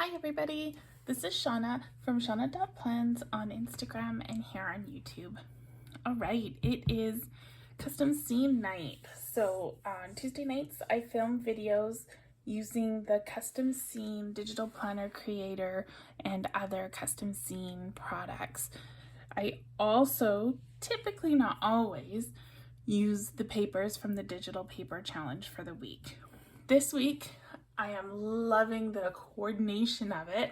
Hi everybody, this is Shauna from Shauna.plans on Instagram and here on YouTube. Alright, it is custom scene night. So on Tuesday nights I film videos using the custom scene digital planner creator and other custom scene products. I also, typically not always, use the papers from the digital paper challenge for the week. This week I am loving the coordination of it.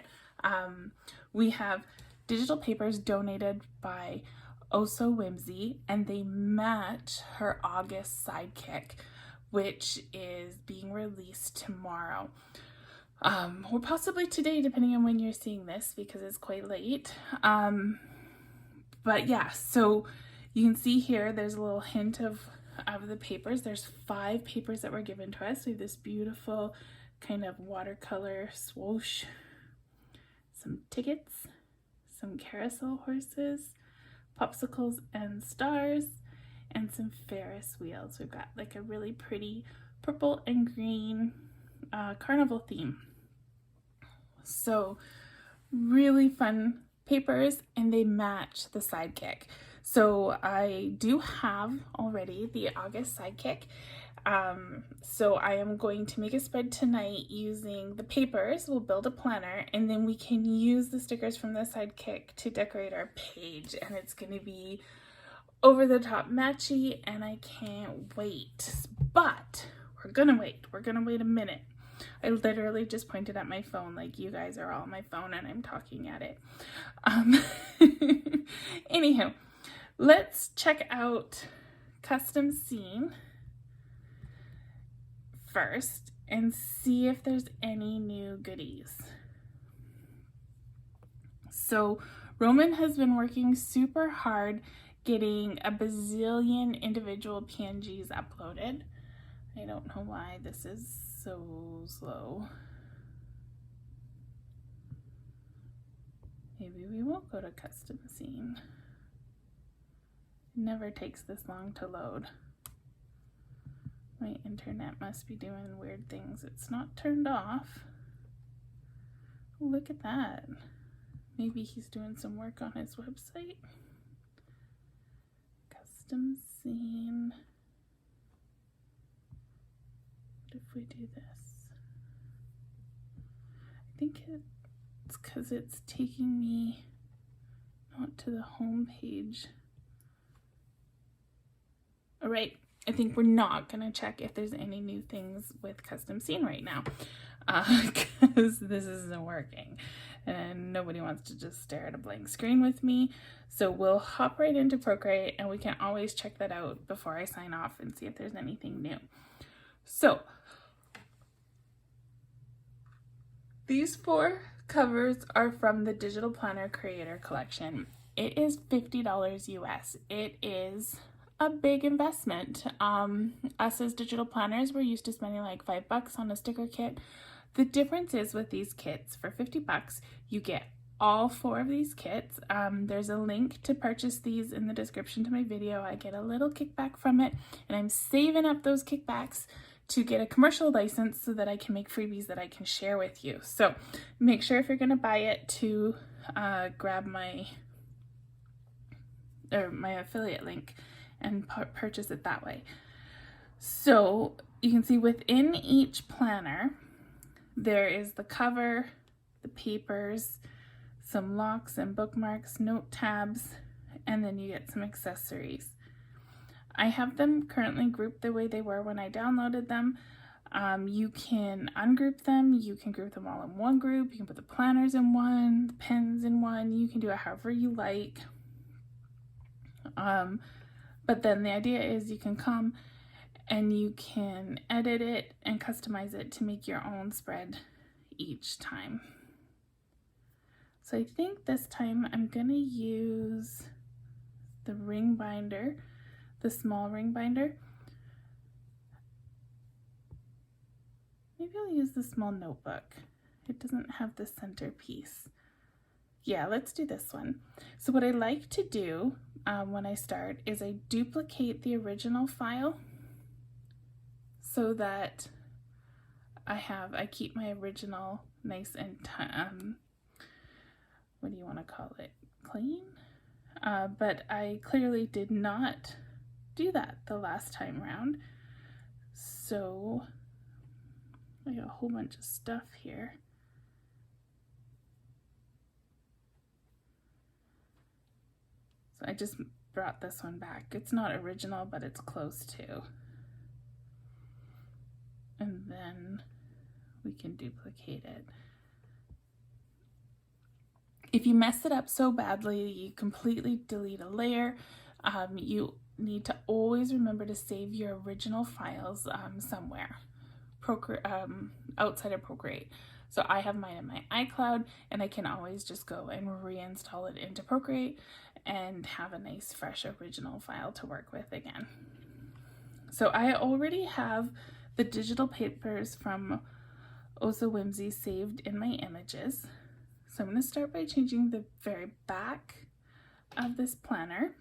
We have digital papers donated by Oh So Whimzey, and they match her August Sidekick, which is being released tomorrow. Or possibly today, depending on when you're seeing this, because it's quite late. But yeah, so you can see here, there's a little hint of the papers. There's 5 papers that were given to us. We have this beautiful kind of watercolor swoosh, some tickets, some carousel horses, popsicles and stars, and some Ferris wheels. We've got like a really pretty purple and green carnival theme. So really fun papers, and they match the Sidekick. So I do have already the August Sidekick. So I am going to make a spread tonight using the papers. We'll build a planner, and then we can use the stickers from the Sidekick to decorate our page, and it's going to be over the top matchy, and I can't wait. But we're gonna wait a minute. I literally just pointed at my phone like you guys are all on my phone and I'm talking at it. Anywho, let's check out Custom Scene first and see if there's any new goodies. So Roman has been working super hard getting a bazillion individual PNGs uploaded. I don't know why this is so slow. Maybe we won't go to custom scene. It never takes this long to load. My internet must be doing weird things. It's not turned off. Look at that. Maybe he's doing some work on his website. Custom scene. What if we do this? I think it's because it's taking me not to the home page. All right, I think we're not gonna check if there's any new things with custom scene right now, because this isn't working and nobody wants to just stare at a blank screen with me. So we'll hop right into Procreate, and we can always check that out before I sign off and see if there's anything new. So these 4 covers are from the Digital Planner Creator Collection. It is $50 US. It is a big investment. Us as digital planners, we're used to spending like $5 on a sticker kit. The difference is with these kits, for $50, you get all 4 of these kits. There's a link to purchase these in the description to my video. I get a little kickback from it, and I'm saving up those kickbacks to get a commercial license so that I can make freebies that I can share with you. So make sure if you're going to buy it to grab my affiliate link and purchase it that way. So you can see within each planner there is the cover, the papers, some locks and bookmarks, note tabs, and then you get some accessories. I have them currently grouped the way they were when I downloaded them. You can ungroup them, you can group them all in one group, you can put the planners in one, the pens in one, you can do it however you like. But then the idea is you can come and you can edit it and customize it to make your own spread each time. So I think this time I'm gonna use the ring binder, the small ring binder. Maybe I'll use the small notebook. It doesn't have the center piece. Yeah, let's do this one. So what I like to do when I start is I duplicate the original file so that I keep my original nice and, what do you want to call it? Clean? But I clearly did not do that the last time around. So I got a whole bunch of stuff here. So I just brought this one back. It's not original, but it's close to. And then we can duplicate it. If you mess it up so badly you completely delete a layer, you need to always remember to save your original files somewhere outside of Procreate. So I have mine in my iCloud, and I can always just go and reinstall it into Procreate and have a nice fresh original file to work with again. So I already have the digital papers from Oh So Whimzey saved in my images. So I'm going to start by changing the very back of this planner.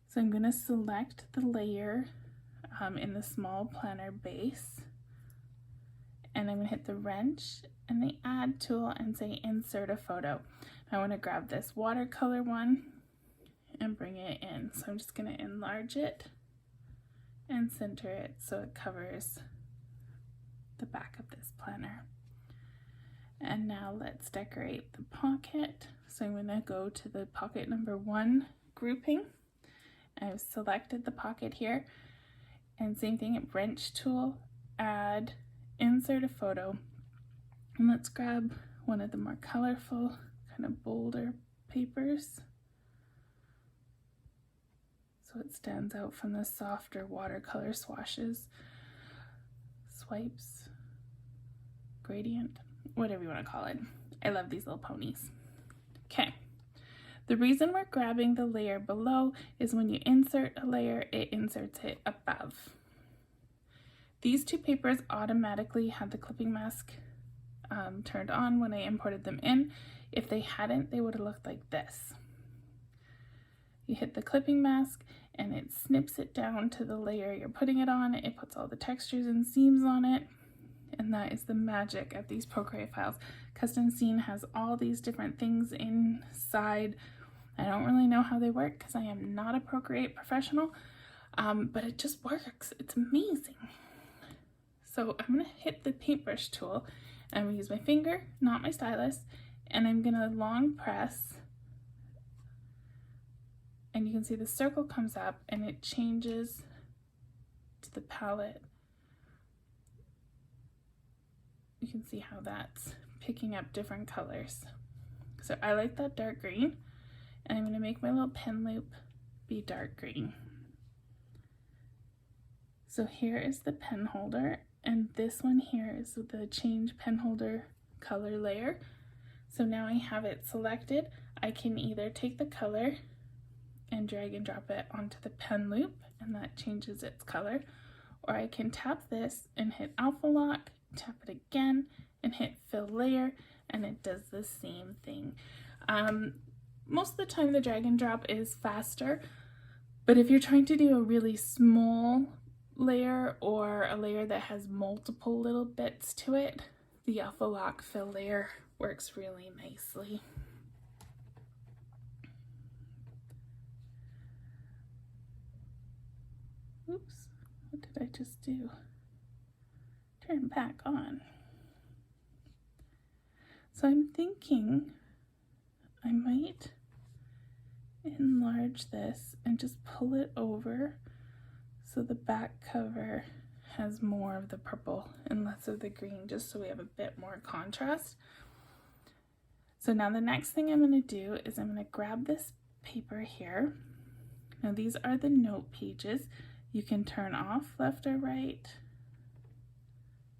So I'm going to select the layer in the small planner base, and I'm going to hit the wrench and the add tool and say insert a photo. I want to grab this watercolor one and bring it in. So I'm just going to enlarge it and center it so it covers the back of this planner. And now let's decorate the pocket. So I'm going to go to the pocket number 1 grouping. I've selected the pocket here, and same thing, wrench tool, add, insert a photo. And let's grab one of the more colorful, kind of bolder papers, so it stands out from the softer watercolor swashes, swipes, gradient, whatever you want to call it. I love these little ponies. Okay. The reason we're grabbing the layer below is when you insert a layer, it inserts it above. These 2 papers automatically had the clipping mask turned on when I imported them in. If they hadn't, they would have looked like this. You hit the clipping mask and it snips it down to the layer you're putting it on. It puts all the textures and seams on it. And that is the magic of these Procreate files. Custom Scene has all these different things inside. I don't really know how they work because I am not a Procreate professional, but it just works. It's amazing. So I'm going to hit the paintbrush tool. I'm going to use my finger, not my stylus, and I'm going to long press. And you can see the circle comes up and it changes to the palette. You can see how that's picking up different colors. So I like that dark green, and I'm going to make my little pen loop be dark green. So here is the pen holder, and this one here is the change pen holder color layer. So now I have it selected. I can either take the color and drag and drop it onto the pen loop, and that changes its color, or I can tap this and hit alpha lock, tap it again and hit fill layer, and it does the same thing. Most of the time the drag and drop is faster, but if you're trying to do a really small layer or a layer that has multiple little bits to it, the alpha lock fill layer works really nicely. Oops, what did I just do? Turn back on. So I'm thinking I might enlarge this and just pull it over so the back cover has more of the purple and less of the green, just so we have a bit more contrast. So now the next thing I'm going to do is I'm going to grab this paper here. Now these are the note pages. You can turn off left or right.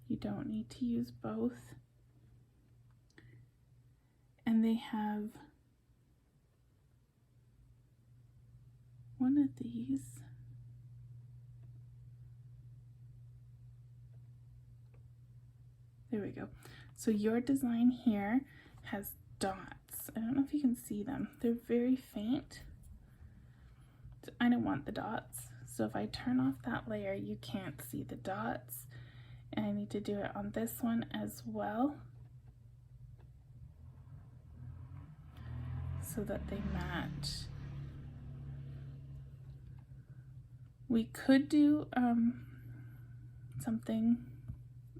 You don't need to use both. And they have one of these. There we go. So your design here has dots. I don't know if you can see them. They're very faint. I don't want the dots. So if I turn off that layer, you can't see the dots. to do it on this one as well, so that they match. We could do something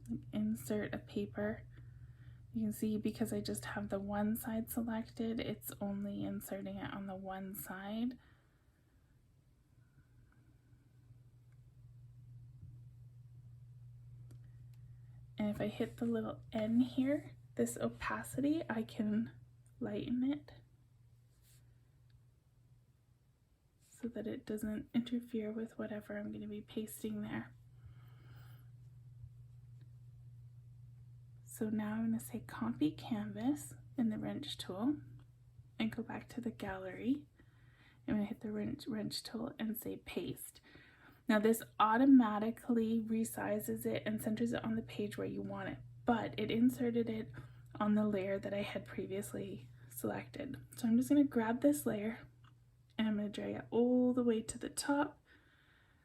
like insert a paper. You can see because I just have the one side selected, it's only inserting it on the one side. And if I hit the little N here, this opacity, I can lighten it so that it doesn't interfere with whatever I'm going to be pasting there. So now I'm going to say copy canvas in the wrench tool and go back to the gallery. I'm going to hit the wrench tool and say paste. Now this automatically resizes it and centers it on the page where you want it, but it inserted it on the layer that I had previously selected. So I'm just going to grab this layer and I'm going to drag it all the way to the top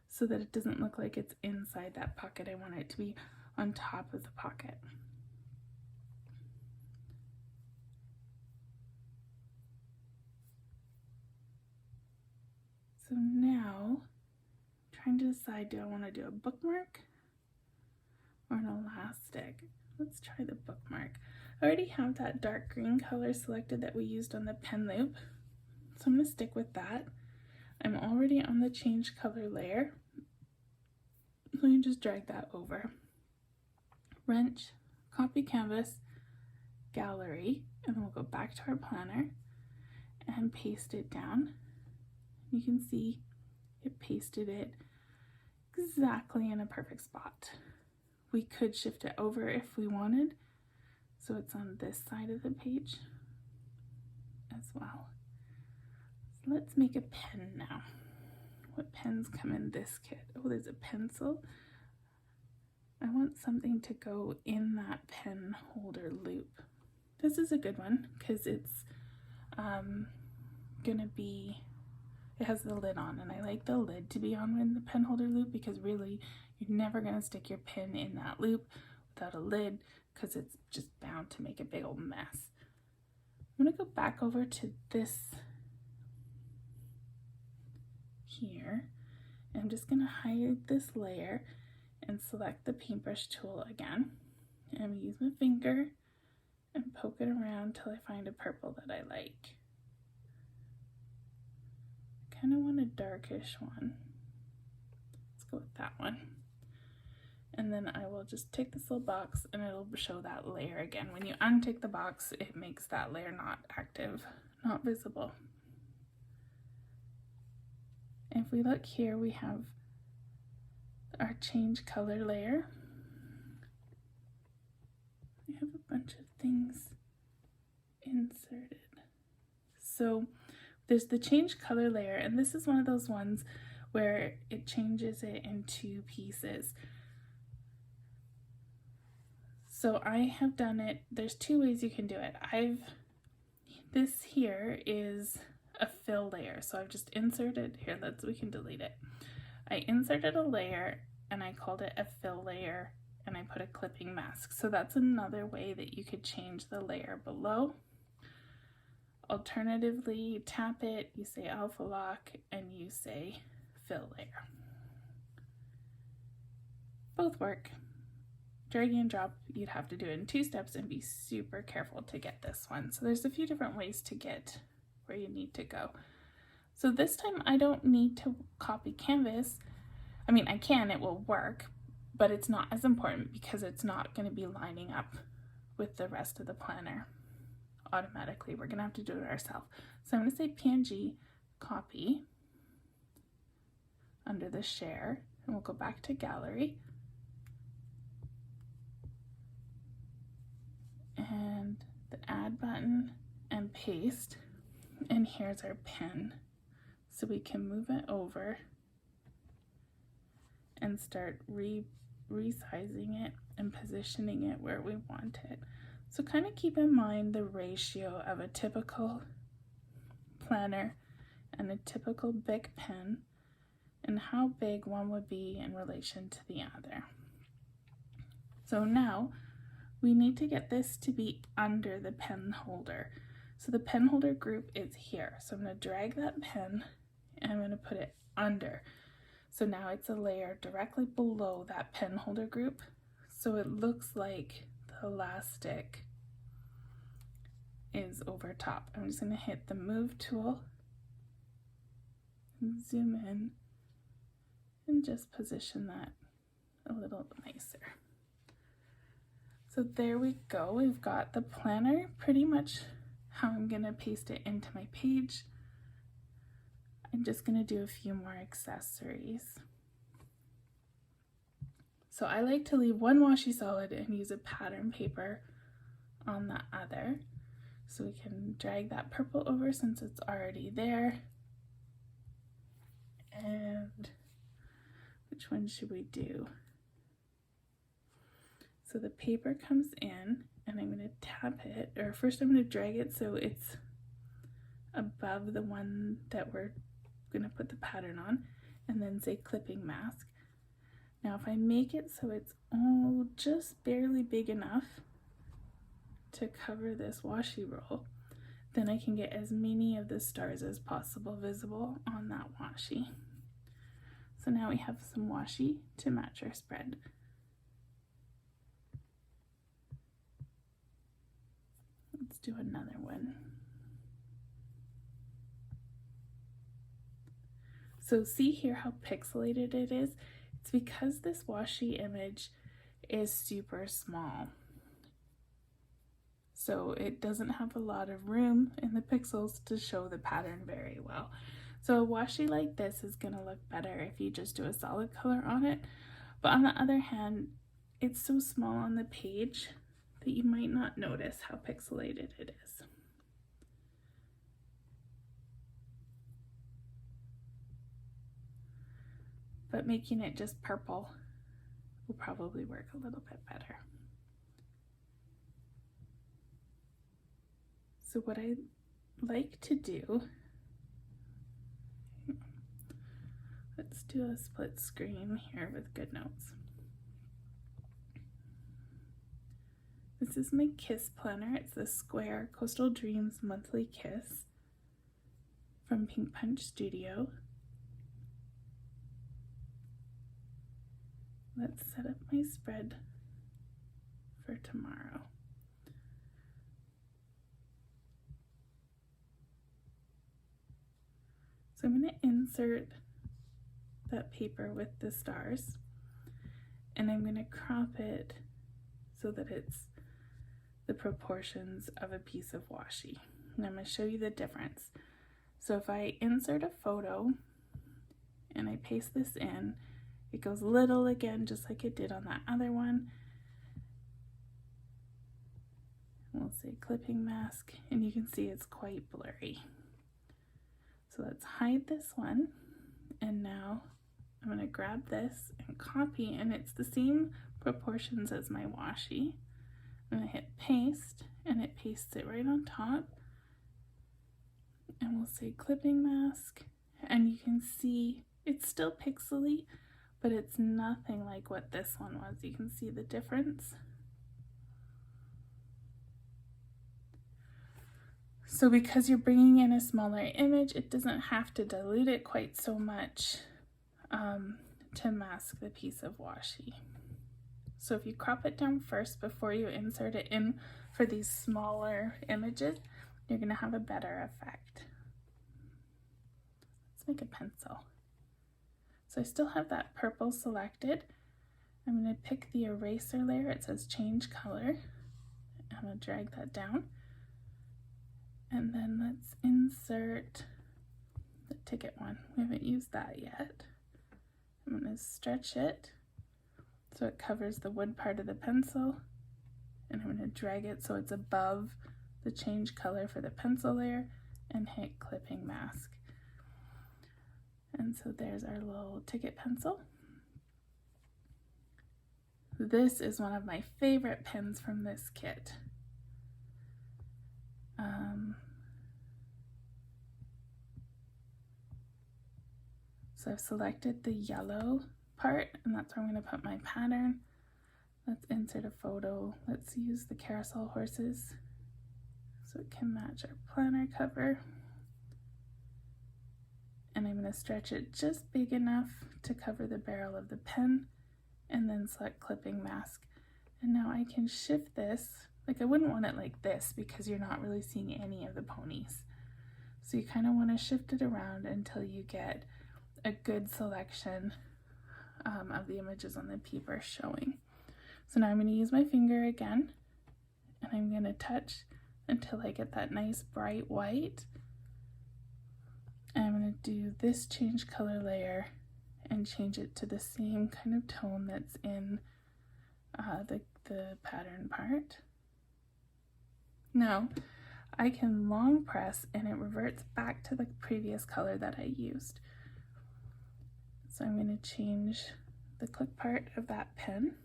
so that it doesn't look like it's inside that pocket. I want it to be on top of the pocket. So now, I'm trying to decide, do I want to do a bookmark or an elastic? Let's try the bookmark. I already have that dark green color selected that we used on the pen loop, so I'm going to stick with that. I'm already on the change color layer, so you just drag that over. Wrench, copy canvas, gallery, and then we'll go back to our planner and paste it down. You can see it pasted it exactly in a perfect spot. We could shift it over if we wanted, so it's on this side of the page as well. So let's make a pen now. What pens come in this kit? Oh, there's a pencil. I want something to go in that pen holder loop. This is a good one because it's gonna be, it has the lid on, and I like the lid to be on in the pen holder loop because really you're never going to stick your pen in that loop without a lid because it's just bound to make a big old mess. I'm going to go back over to this here, and I'm just going to hide this layer and select the paintbrush tool again. And I'm going to use my finger and poke it around till I find a purple that I like. Kind of want a darkish one. Let's go with that one. And then I will just take this little box and it'll show that layer again. When you untick the box, it makes that layer not active, not visible. And if we look here, we have our change color layer. We have a bunch of things inserted. So there's the change color layer, and this is one of those ones where it changes it in two pieces. So I have done it, there's two ways you can do it. This here is a fill layer, so I've just inserted, here, we can delete it. I inserted a layer and I called it a fill layer and I put a clipping mask. So that's another way that you could change the layer below. Alternatively, tap it, you say alpha lock, and you say fill layer. Both work. Drag and drop, you'd have to do it in 2 steps and be super careful to get this one. So there's a few different ways to get where you need to go. So this time I don't need to copy canvas. I mean, I can, it will work, but it's not as important because it's not going to be lining up with the rest of the planner automatically. We're gonna have to do it ourselves. So I'm gonna say PNG copy under the share, and we'll go back to gallery and the add button and paste, and here's our pen. So we can move it over and start resizing it and positioning it where we want it. So kind of keep in mind the ratio of a typical planner and a typical Bic pen and how big one would be in relation to the other. So now we need to get this to be under the pen holder. So the pen holder group is here. So I'm going to drag that pen and I'm going to put it under. So now it's a layer directly below that pen holder group. So it looks like the elastic is over top. I'm just going to hit the move tool and zoom in and just position that a little nicer. So there we go. We've got the planner pretty much how I'm going to paste it into my page. I'm just going to do a few more accessories. So I like to leave one washi solid and use a pattern paper on the other. So we can drag that purple over since it's already there. And which one should we do? So the paper comes in and I'm going to tap it, or first I'm going to drag it so it's above the one that we're going to put the pattern on, and then say clipping mask. Now if I make it so it's just barely big enough to cover this washi roll, then I can get as many of the stars as possible visible on that washi. So now we have some washi to match our spread. Let's do another one. So see here how pixelated it is? It's because this washi image is super small. So it doesn't have a lot of room in the pixels to show the pattern very well. So a washi like this is going to look better if you just do a solid color on it. But on the other hand, it's so small on the page that you might not notice how pixelated it is. But making it just purple will probably work a little bit better. So what I like to do, let's do a split screen here with GoodNotes. This is my Kiss planner. It's the Square Coastal Dreams Monthly Kiss from Pink Punch Studio. Let's set up my spread for tomorrow. So I'm going to insert that paper with the stars, and I'm going to crop it so that it's the proportions of a piece of washi. And I'm going to show you the difference. So if I insert a photo and I paste this in, it goes little again, just like it did on that other one. We'll say clipping mask, and you can see it's quite blurry. So let's hide this one, and now I'm going to grab this and copy, and it's the same proportions as my washi. I'm going to hit paste, and it pastes it right on top. And we'll say clipping mask, and you can see it's still pixely, but it's nothing like what this one was. You can see the difference. So because you're bringing in a smaller image, it doesn't have to dilute it quite so much to mask the piece of washi. So if you crop it down first before you insert it in for these smaller images, you're going to have a better effect. Let's make a pencil. So I still have that purple selected. I'm going to pick the eraser layer. It says change color. I'm going to drag that down. And then let's insert the ticket one. We haven't used that yet. I'm going to stretch it so it covers the wood part of the pencil. And I'm going to drag it so it's above the change color for the pencil layer and hit clipping mask. And so there's our little ticket pencil. This is one of my favorite pens from this kit. So I've selected the yellow part, and that's where I'm going to put my pattern. Let's insert a photo. Let's use the carousel horses so it can match our planner cover. And I'm going to stretch it just big enough to cover the barrel of the pen, and then select clipping mask. And now I can shift this. Like, I wouldn't want it like this because you're not really seeing any of the ponies. So you kind of want to shift it around until you get a good selection of the images on the paper showing. So now I'm going to use my finger again, and I'm going to touch until I get that nice bright white. And I'm going to do this change color layer and change it to the same kind of tone that's in the pattern part. Now I can long press and it reverts back to the previous color that I used. So I'm going to change the click part of that pen.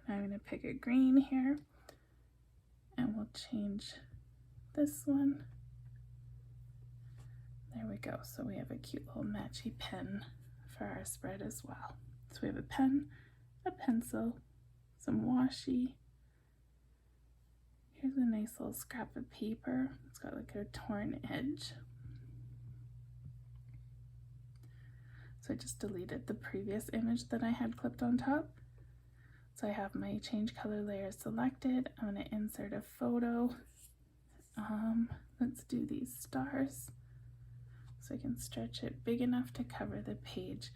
And I'm going to pick a green here, and we'll change this one. There we go. So we have a cute little matchy pen for our spread as well. So we have a pen, a pencil, some washi. Here's a nice little scrap of paper. It's got like a torn edge. So I just deleted the previous image that I had clipped on top. So I have my change color layer selected. I'm going to insert a photo. Let's do these stars. So I can stretch it big enough to cover the page.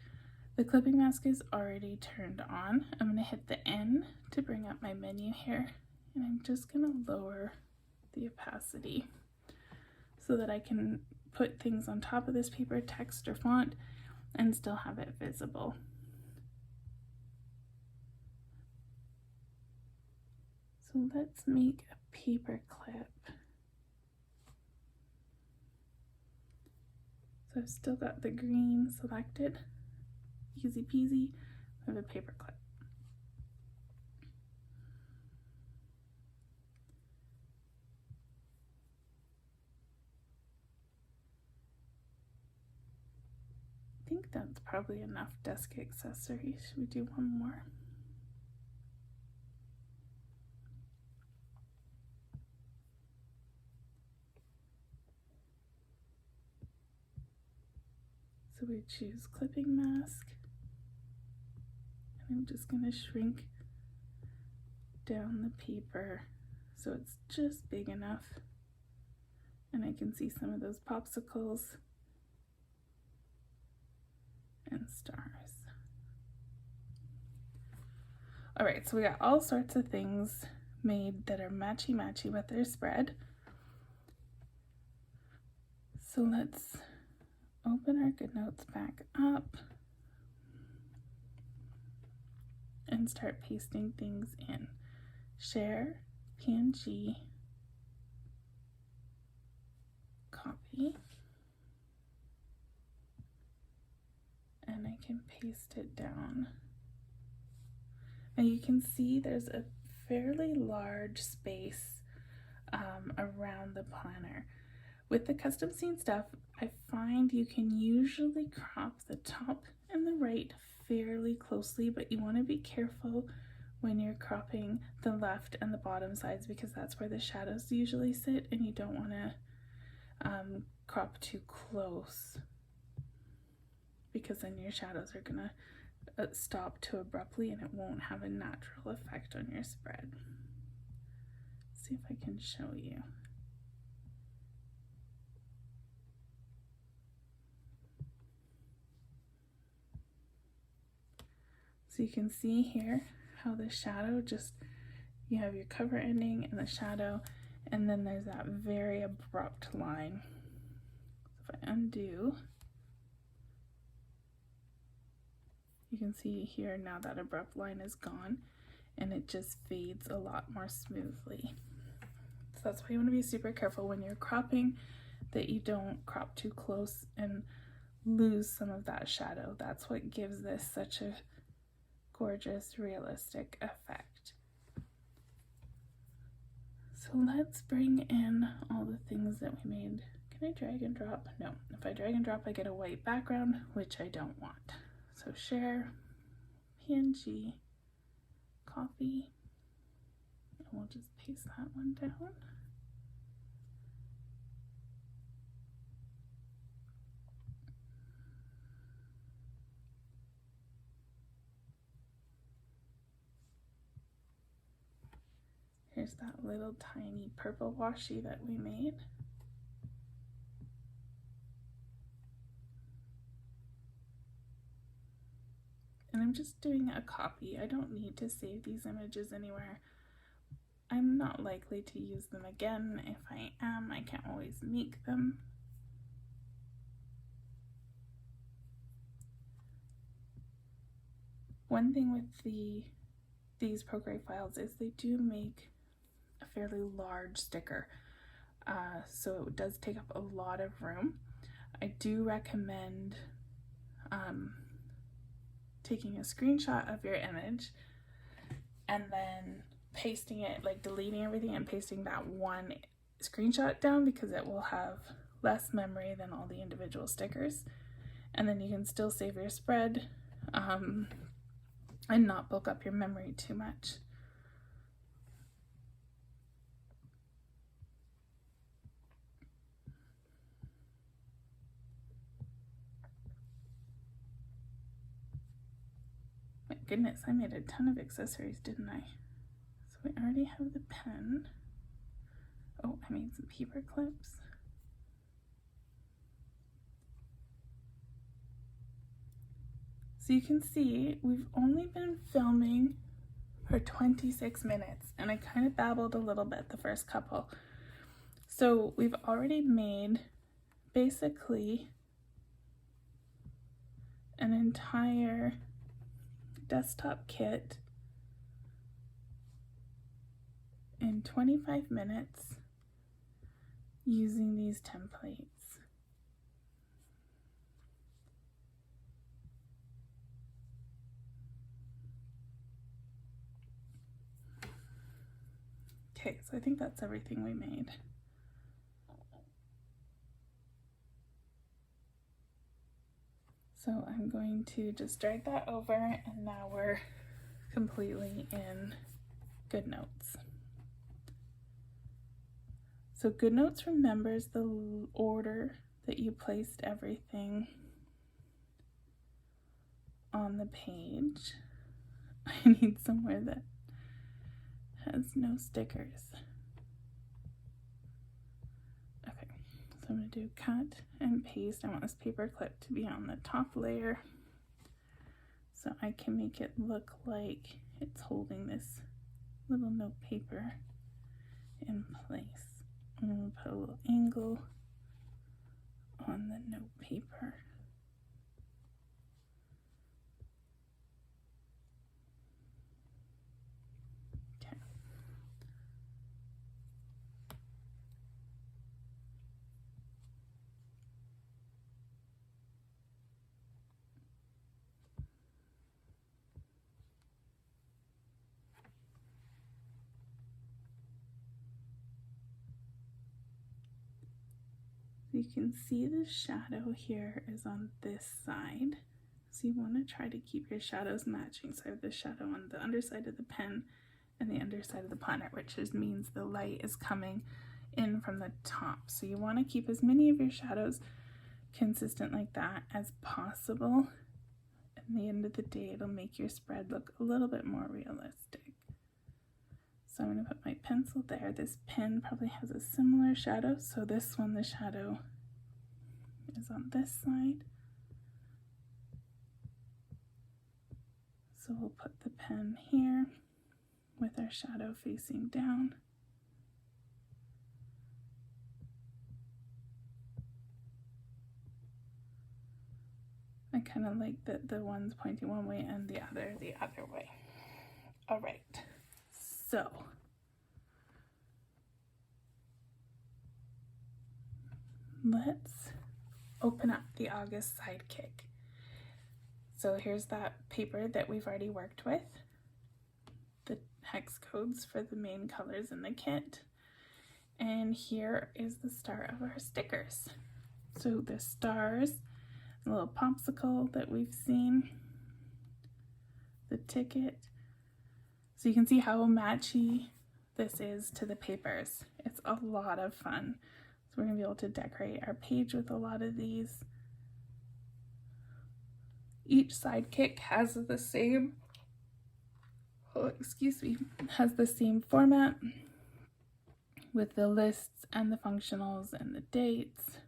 The clipping mask is already turned on. I'm going to hit the N to bring up my menu here, and I'm just going to lower the opacity so that I can put things on top of this paper, text or font, and still have it visible. So let's make a paper clip. So I've still got the green selected, easy peasy. I have a paper clip. I think that's probably enough desk accessories. Should we do one more? So we choose clipping mask, and I'm just going to shrink down the paper so it's just big enough, and I can see some of those popsicles and stars. All right, so we got all sorts of things made that are matchy-matchy with their spread. So let's open our GoodNotes back up and start pasting things in. Share, PNG, copy, and I can paste it down. Now you can see there's a fairly large space around the planner. With the custom scene stuff, I find you can usually crop the top and the right fairly closely, but you want to be careful when you're cropping the left and the bottom sides because that's where the shadows usually sit, and you don't want to crop too close because then your shadows are going to stop too abruptly and it won't have a natural effect on your spread. Let's see if I can show you. So you can see here how the shadow just, you have your cover ending and the shadow, and then there's that very abrupt line. So if I undo, you can see here now that abrupt line is gone and it just fades a lot more smoothly. So that's why you want to be super careful when you're cropping that you don't crop too close and lose some of that shadow. That's what gives this such a gorgeous, realistic effect. So let's bring in all the things that we made. Can I drag and drop? No. If I drag and drop, I get a white background, which I don't want. So share, PNG, copy. And we'll just paste that one down. Here's that little tiny purple washi that we made. And I'm just doing a copy. I don't need to save these images anywhere. I'm not likely to use them again. If I am, I can always make them. One thing with these Procreate files is they do make a fairly large sticker. So it does take up a lot of room. I do recommend taking a screenshot of your image and then pasting it, like deleting everything and pasting that one screenshot down, because it will have less memory than all the individual stickers. And then you can still save your spread and not bulk up your memory too much. My goodness, I made a ton of accessories, didn't I? So we already have the pen. Oh, I made some paper clips. So you can see we've only been filming for 26 minutes, and I kind of babbled a little bit the first couple. So we've already made basically an entire desktop kit in 25 minutes using these templates. Okay, so I think that's everything we made. So I'm going to just drag that over, and now we're completely in GoodNotes. So GoodNotes remembers the order that you placed everything on the page. I need somewhere that has no stickers. Okay, so I'm going to do cut and paste. I want this paper clip to be on the top layer so I can make it look like it's holding this little note paper in place. I'm going to put a little angle on the note paper. Okay. You can see the shadow here is on this side. So you want to try to keep your shadows matching. So I have the shadow on the underside of the pen and the underside of the planner, which just means the light is coming in from the top. So you want to keep as many of your shadows consistent like that as possible. At the end of the day, it'll make your spread look a little bit more realistic. So I'm going to put my pencil there. This pen probably has a similar shadow. So this one, the shadow is on this side. So we'll put the pen here with our shadow facing down. I kind of like that the one's pointing one way and the other way. All right. So let's open up the August Sidekick. So here's that paper that we've already worked with, the hex codes for the main colors in the kit, and here is the start of our stickers. So the stars, a little popsicle that we've seen, the ticket. So So you can see how matchy this is to the papers. It's a lot of fun. So we're gonna be able to decorate our page with a lot of these. Each sidekick has the same, has the same format with the lists and the functionals and the dates,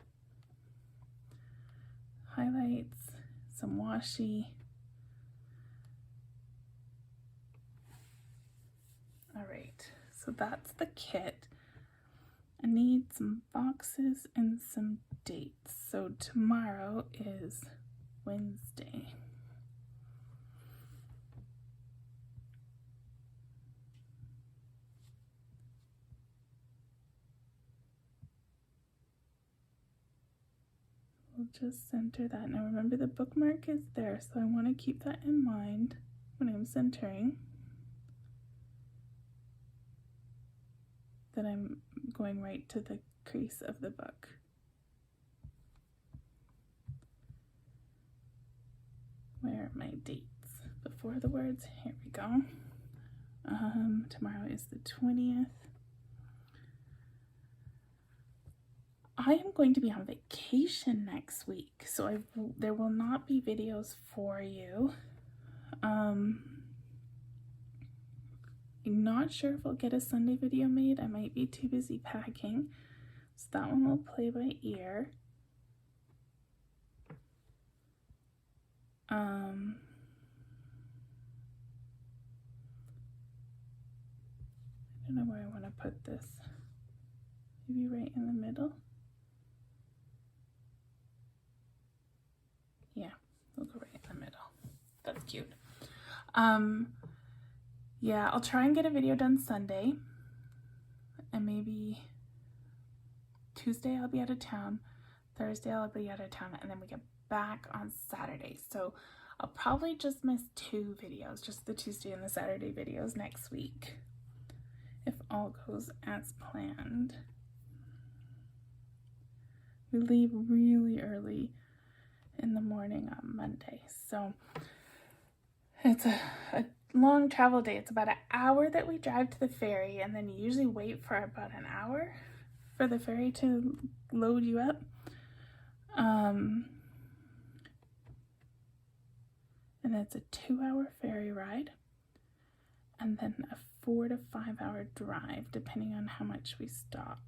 highlights, some washi. All right, so that's the kit. I need some boxes and some dates. So tomorrow is Wednesday. We'll just center that. Now remember, the bookmark is there, so I want to keep that in mind when I'm centering, that I'm going right to the crease of the book. Where are my dates? Before the words, here we go. Tomorrow is the 20th. I am going to be on vacation next week, so there will not be videos for you. I'm not sure if I'll get a Sunday video made. I might be too busy packing, so that one will play by ear. I don't know where I want to put this. Maybe right in the middle. Yeah, we'll go right in the middle. That's cute. Yeah, I'll try and get a video done Sunday, and maybe Tuesday I'll be out of town, Thursday I'll be out of town, and then we get back on Saturday. So I'll probably just miss 2 videos, just the Tuesday and the Saturday videos next week, if all goes as planned. We leave really early in the morning on Monday, so it's a long travel day. It's about an hour that we drive to the ferry, and then you usually wait for about an hour for the ferry to load you up. And it's a 2-hour ferry ride, and then a 4 to 5 hour drive, depending on how much we stop.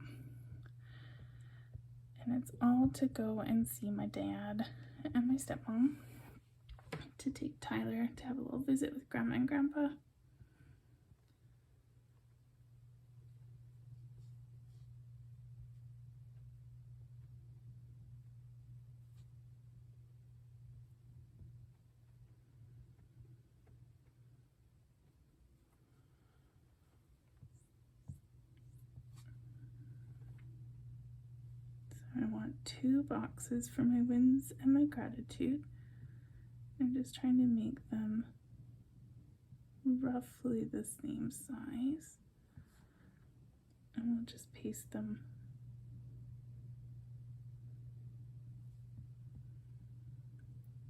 And it's all to go and see my dad and my stepmom, to take Tyler to have a little visit with Grandma and Grandpa. I want 2 boxes for my wins and my gratitude. I'm just trying to make them roughly the same size. And we'll just paste them.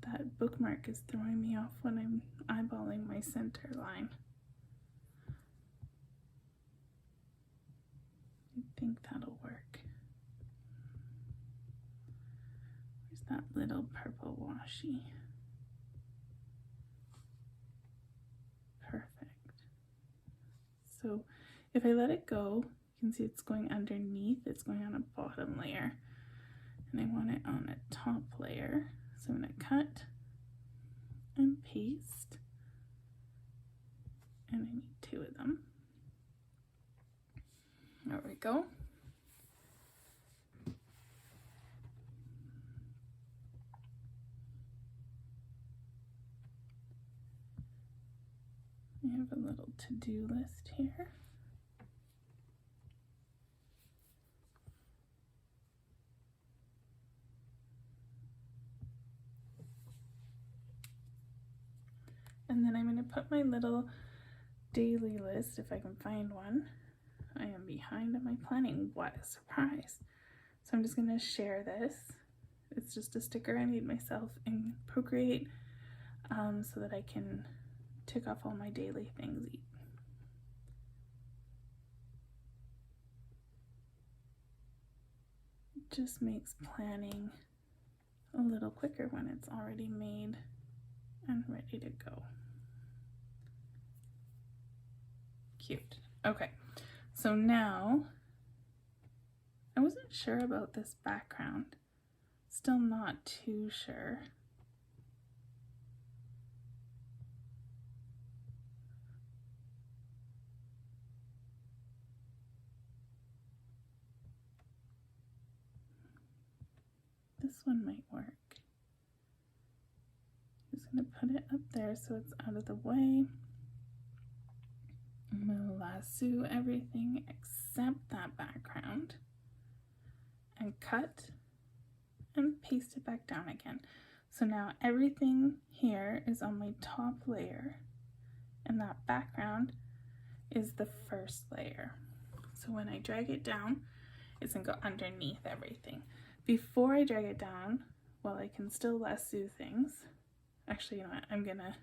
That bookmark is throwing me off when I'm eyeballing my center line. I think that'll work. Where's that little purple washi? Perfect. So if I let it go, you can see it's going underneath, it's going on a bottom layer, and I want it on a top layer. So I'm going to cut and paste, and I need 2 of them. There we go. I have a little to-do list here. And then I'm going to put my little daily list, if I can find one. I am behind on my planning. What a surprise. So I'm just going to share this. It's just a sticker I made myself in Procreate, so that I can tick off all my daily things just makes planning a little quicker when it's already made and ready to go. Cute. Okay, so now I wasn't sure about this background. Still not too sure. This one might work. Just gonna put it up there so it's out of the way. I'm gonna lasso everything except that background and cut and paste it back down again. So now everything here is on my top layer and that background is the first layer. So when I drag it down, it's gonna go underneath everything. Before I drag it down, while I can still lasso things, actually, you know what, I'm gonna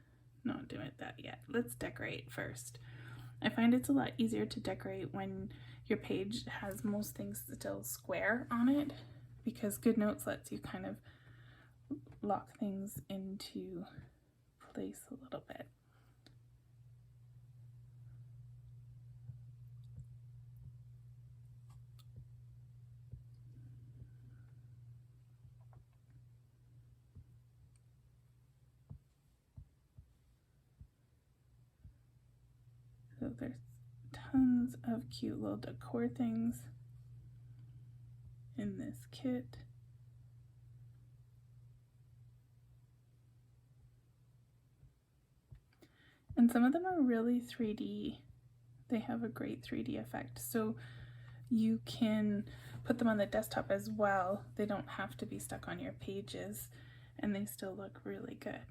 not do it that yet. Let's decorate first. I find it's a lot easier to decorate when your page has most things still square on it, because GoodNotes lets you kind of lock things into place a little bit. So there's tons of cute little decor things in this kit. And some of them are really 3D. They have a great 3D effect. So you can put them on the desktop as well. They don't have to be stuck on your pages and they still look really good.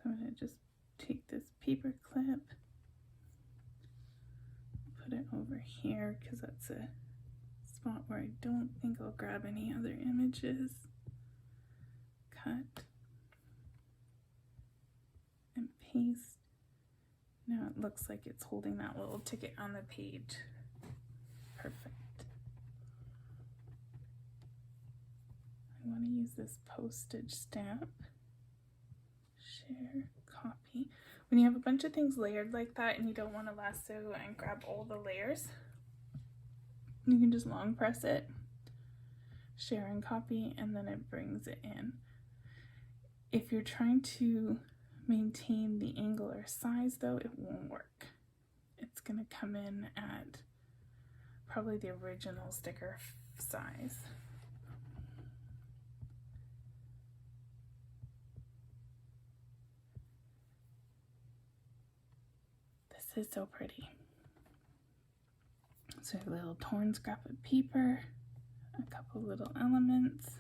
So I'm going to just take this paper clip, put it over here because that's a spot where I don't think I'll grab any other images. Cut and paste. Now it looks like it's holding that little ticket on the page. Perfect. I want to use this postage stamp. Share, copy. When you have a bunch of things layered like that and you don't want to lasso and grab all the layers, you can just long press it, share and copy, and then it brings it in. If you're trying to maintain the angle or size though, it won't work. It's gonna come in at probably the original sticker size. This is so pretty. So a little torn scrap of paper, a couple little elements.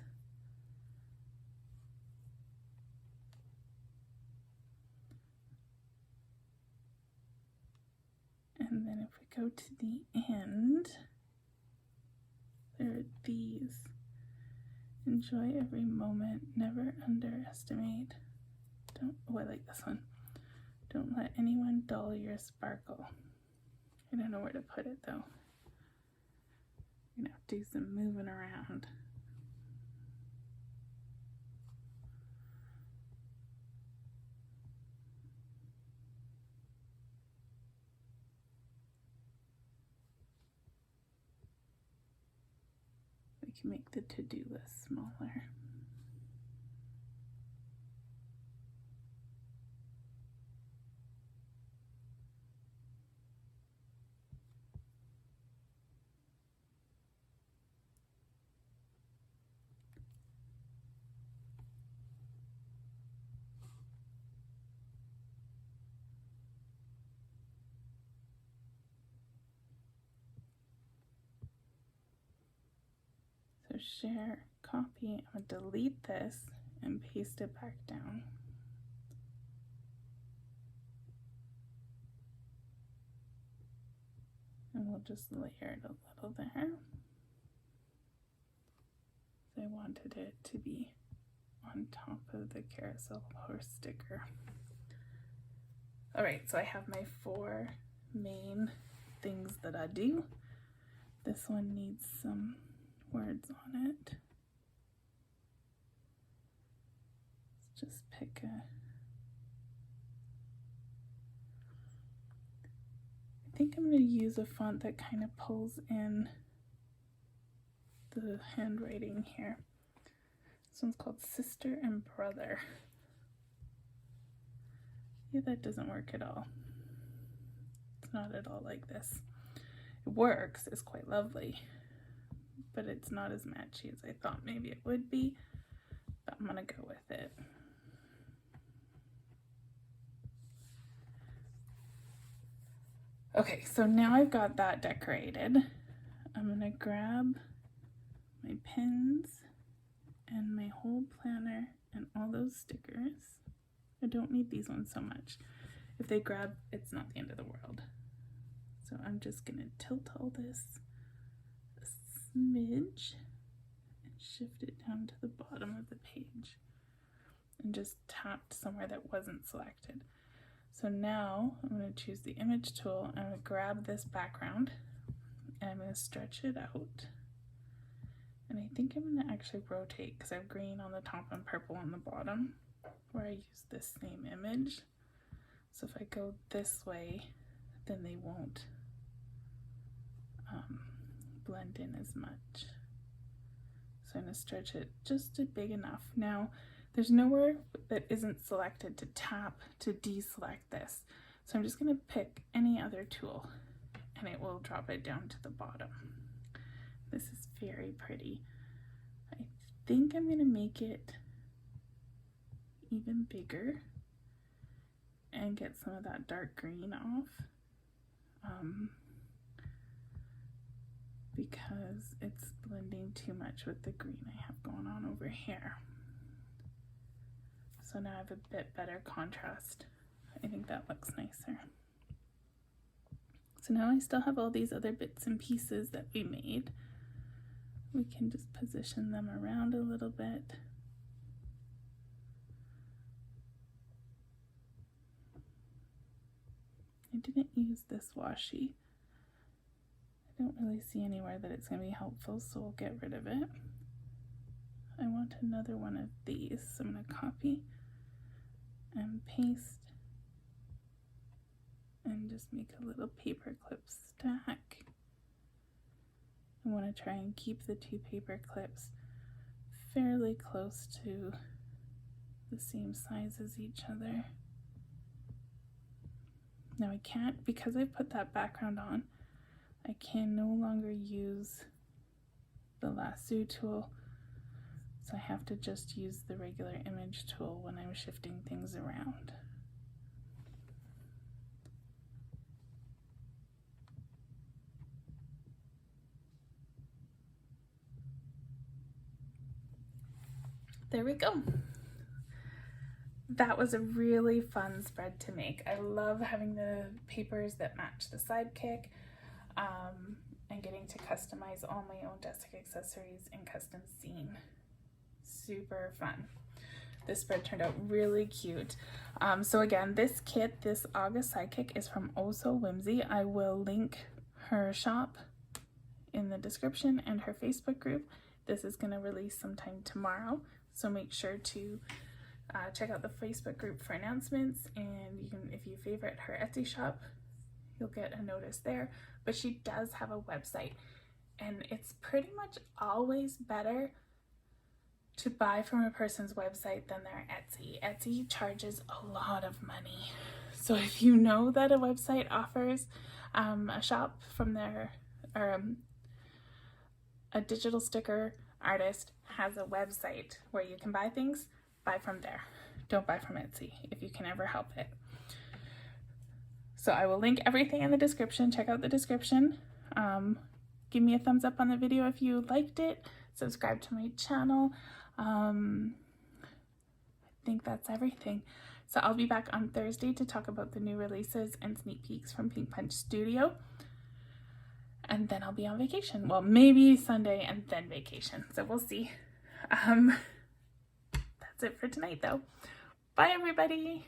And then if we go to the end, there are these. Enjoy every moment, never underestimate. Oh, I like this one. Don't let anyone dull your sparkle. I don't know where to put it though. I'm gonna have to do some moving around. We can make the to-do list smaller. share, copy. I'm going to delete this and paste it back down. And we'll just layer it a little there. I wanted it to be on top of the carousel horse sticker. All right, so I have my 4 main things that I do. This one needs some words on it. Let's just pick a, I think I'm going to use a font that kind of pulls in the handwriting here. This one's called Sister and Brother. Yeah, that doesn't work at all. It's not at all like this. It works, it's quite lovely, but it's not as matchy as I thought maybe it would be, but I'm gonna go with it. Okay, so now I've got that decorated. I'm gonna grab my pins and my whole planner and all those stickers. I don't need these ones so much. If they grab, it's not the end of the world. So I'm just gonna tilt all this a smidge and shift it down to the bottom of the page and just tapped somewhere that wasn't selected. So now I'm gonna choose the image tool. I'm gonna grab this background and I'm gonna stretch it out. And I think I'm gonna actually rotate because I have green on the top and purple on the bottom where I use this same image. So if I go this way, then they won't blend in as much. So I'm gonna stretch it just big enough. Now, there's nowhere that isn't selected to tap to deselect this. So I'm just gonna pick any other tool and it will drop it down to the bottom. This is very pretty. I think I'm gonna make it even bigger and get some of that dark green off because it's blending too much with the green I have going on over here. So now I have a bit better contrast. I think that looks nicer. So now I still have all these other bits and pieces that we made. We can just position them around a little bit. I didn't use this washi. I don't really see anywhere that it's going to be helpful, so we'll get rid of it. I want another one of these, so I'm going to copy and paste and just make a little paper clip stack. I want to try and keep the 2 paper clips fairly close to the same size as each other. Now I can't, because I put that background on, I can no longer use the lasso tool, so I have to just use the regular image tool when I'm shifting things around. There we go. That was a really fun spread to make. I love having the papers that match the Sidekick and getting to customize all my own desk accessories and custom scene. Super fun. This spread turned out really cute. So again, this kit, this August Sidekick, is from Oh So Whimzey. I will link her shop in the description and her Facebook group. This is going to release sometime tomorrow, so make sure to check out the Facebook group for announcements, and you can, if you favorite her Etsy shop, you'll get a notice there. But she does have a website, and it's pretty much always better to buy from a person's website than their Etsy. Etsy charges a lot of money. So if you know that a website offers a shop from their, or a digital sticker artist has a website where you can buy things, buy from there. Don't buy from Etsy if you can ever help it. So I will link everything in the description. Check out the description. give me a thumbs up on the video if you liked it. Subscribe to my channel. I think that's everything. So I'll be back on Thursday to talk about the new releases and sneak peeks from Pink Punch Studio. And then I'll be on vacation. Well, maybe Sunday and then vacation. So we'll see. That's it for tonight though. Bye everybody.